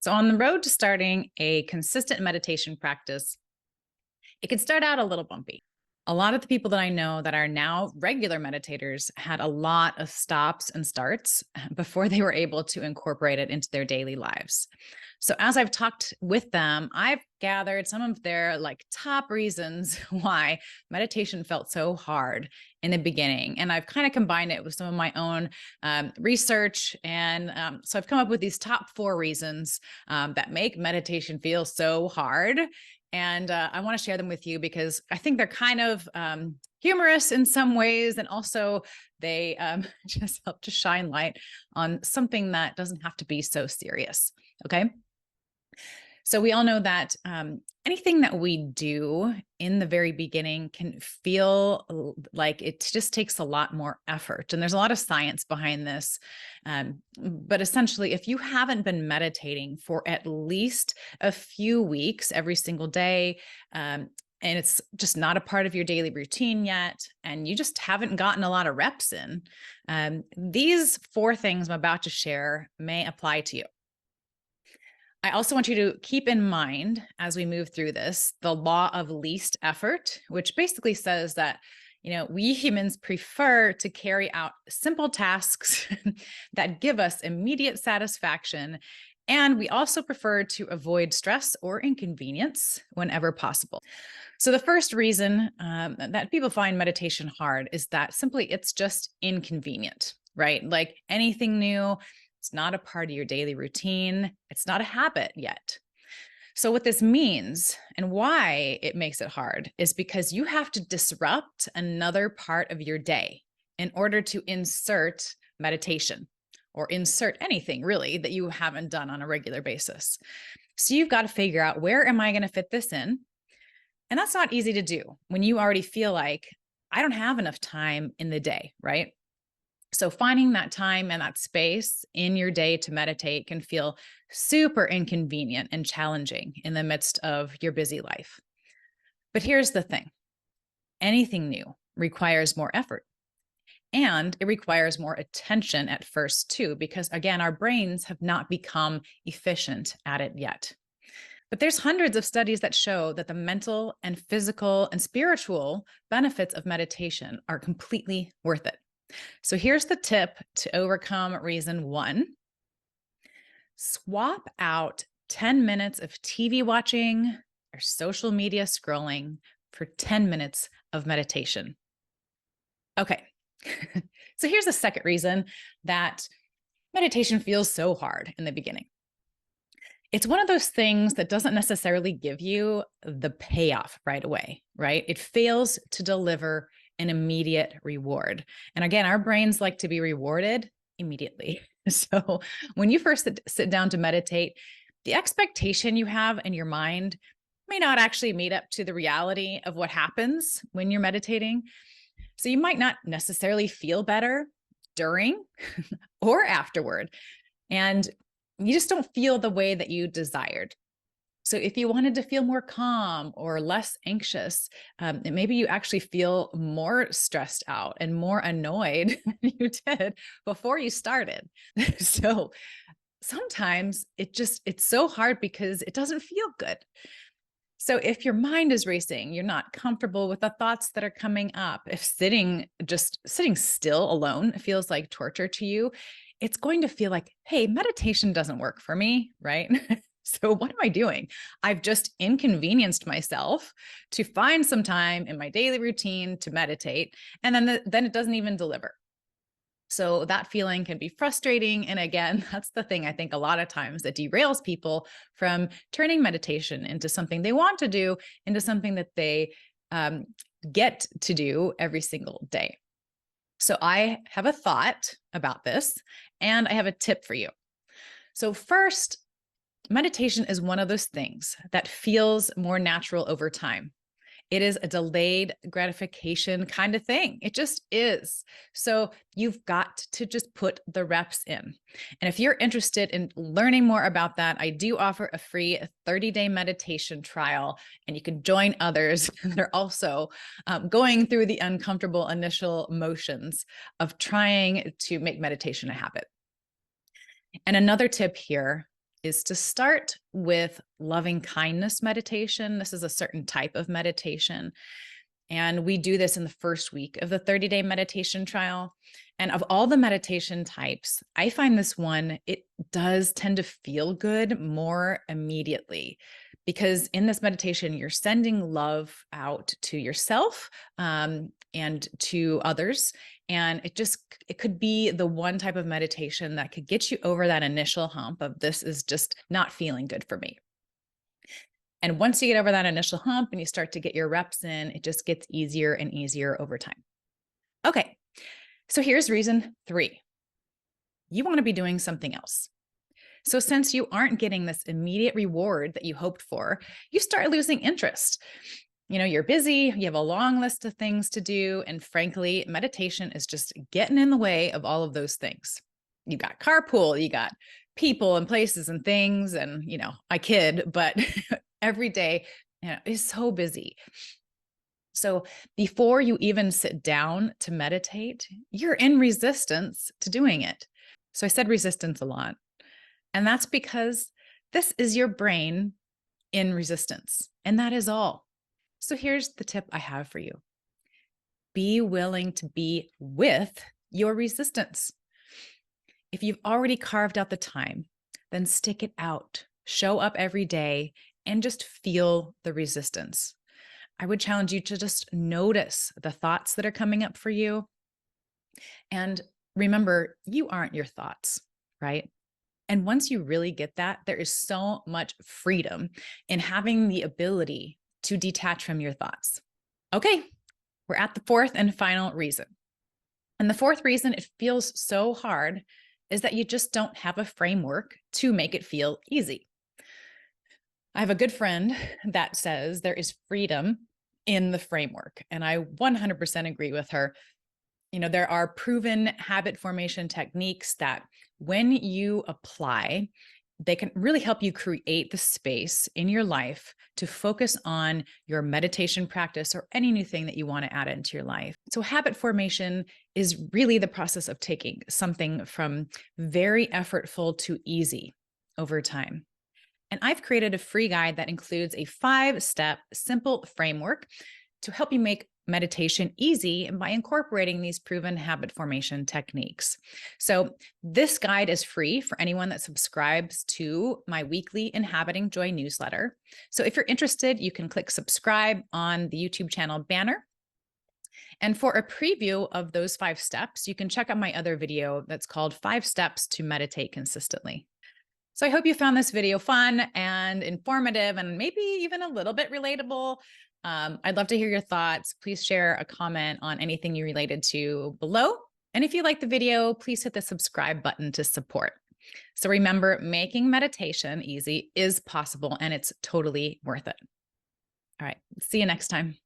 So, on the road to starting a consistent meditation practice, it can start out a little bumpy. A lot of the people that I know that are now regular meditators had a lot of stops and starts before they were able to incorporate it into their daily lives. So, as I've talked with them, I've gathered some of their top reasons why meditation felt so hard in the beginning. And I've kind of combined it with some of my own research. And so I've come up with these top four reasons that make meditation feel so hard. And I want to share them with you because I think they're kind of humorous in some ways. And also, they just help to shine light on something that doesn't have to be so serious. Okay. So we all know that anything that we do in the very beginning can feel like it just takes a lot more effort. And there's a lot of science behind this. But essentially, if you haven't been meditating for at least a few weeks every single day, and it's just not a part of your daily routine yet, and you just haven't gotten a lot of reps in, these four things I'm about to share may apply to you. I also want you to keep in mind as we move through this, the law of least effort, which basically says that, we humans prefer to carry out simple tasks that give us immediate satisfaction. And we also prefer to avoid stress or inconvenience whenever possible. So the first reason that people find meditation hard is that simply it's just inconvenient, right? Like anything new, it's not a part of your daily routine. It's not a habit yet. So what this means and why it makes it hard is because you have to disrupt another part of your day in order to insert meditation or insert anything really that you haven't done on a regular basis. So you've got to figure out, where am I going to fit this in? And that's not easy to do when you already feel like I don't have enough time in the day, right? So finding that time and that space in your day to meditate can feel super inconvenient and challenging in the midst of your busy life. But here's the thing. Anything new requires more effort, and it requires more attention at first too, because again, our brains have not become efficient at it yet. But there's hundreds of studies that show that the mental and physical and spiritual benefits of meditation are completely worth it. So here's the tip to overcome reason one. Swap out 10 minutes of TV watching or social media scrolling for 10 minutes of meditation. Okay. So here's the second reason that meditation feels so hard in the beginning. It's one of those things that doesn't necessarily give you the payoff right away, right? It fails to deliver an immediate reward. And again, our brains like to be rewarded immediately. So when you first sit down to meditate, the expectation you have in your mind may not actually meet up to the reality of what happens when you're meditating. So you might not necessarily feel better during or afterward. And you just don't feel the way that you desired. So if you wanted to feel more calm or less anxious, maybe you actually feel more stressed out and more annoyed than you did before you started. So sometimes it's so hard because it doesn't feel good. So if your mind is racing, you're not comfortable with the thoughts that are coming up, if just sitting still alone feels like torture to you, it's going to feel like, hey, meditation doesn't work for me, right? So what am I doing? I've just inconvenienced myself to find some time in my daily routine to meditate, and then it doesn't even deliver. So that feeling can be frustrating. And again, that's the thing I think a lot of times that derails people from turning meditation into something they want to do, into something that they get to do every single day. So I have a thought about this, and I have a tip for you. So first, meditation is one of those things that feels more natural over time. It is a delayed gratification kind of thing. It just is. So you've got to just put the reps in. And if you're interested in learning more about that, I do offer a free 30-day meditation trial, and you can join others that are also going through the uncomfortable initial motions of trying to make meditation a habit. And another tip here is to start with loving kindness meditation. This is a certain type of meditation. And we do this in the first week of the 30-day meditation trial. And of all the meditation types, I find this one, it does tend to feel good more immediately, because in this meditation, you're sending love out to yourself and to others. And it could be the one type of meditation that could get you over that initial hump of this is just not feeling good for me. And once you get over that initial hump and you start to get your reps in, it just gets easier and easier over time. Okay, so here's reason 3. You want to be doing something else. So since you aren't getting this immediate reward that you hoped for, you start losing interest. You're busy, you have a long list of things to do, and frankly, meditation is just getting in the way of all of those things. You got carpool, you got people and places and things, and I kid, but every day is so busy. So before you even sit down to meditate, you're in resistance to doing it. So I said resistance a lot. And that's because this is your brain in resistance. And that is all. So here's the tip I have for you. Be willing to be with your resistance. If you've already carved out the time, then stick it out. Show up every day and just feel the resistance. I would challenge you to just notice the thoughts that are coming up for you. And remember, you aren't your thoughts, right? And once you really get that, there is so much freedom in having the ability to detach from your thoughts. Okay, we're at the 4th and final reason. And the 4th reason it feels so hard is that you just don't have a framework to make it feel easy. I have a good friend that says there is freedom in the framework, and I 100% agree with her. There are proven habit formation techniques that when you apply, they can really help you create the space in your life to focus on your meditation practice or any new thing that you want to add into your life. So habit formation is really the process of taking something from very effortful to easy over time. And I've created a free guide that includes a 5-step simple framework to help you make meditation easy by incorporating these proven habit formation techniques. So this guide is free for anyone that subscribes to my weekly Inhabiting Joy newsletter. So if you're interested, you can click subscribe on the YouTube channel banner. And for a preview of those 5 steps, you can check out my other video that's called 5 Steps to Meditate Consistently. So I hope you found this video fun and informative and maybe even a little bit relatable. I'd love to hear your thoughts. Please share a comment on anything you related to below. And if you like the video, please hit the subscribe button to support. So remember, making meditation easy is possible and it's totally worth it. All right, see you next time.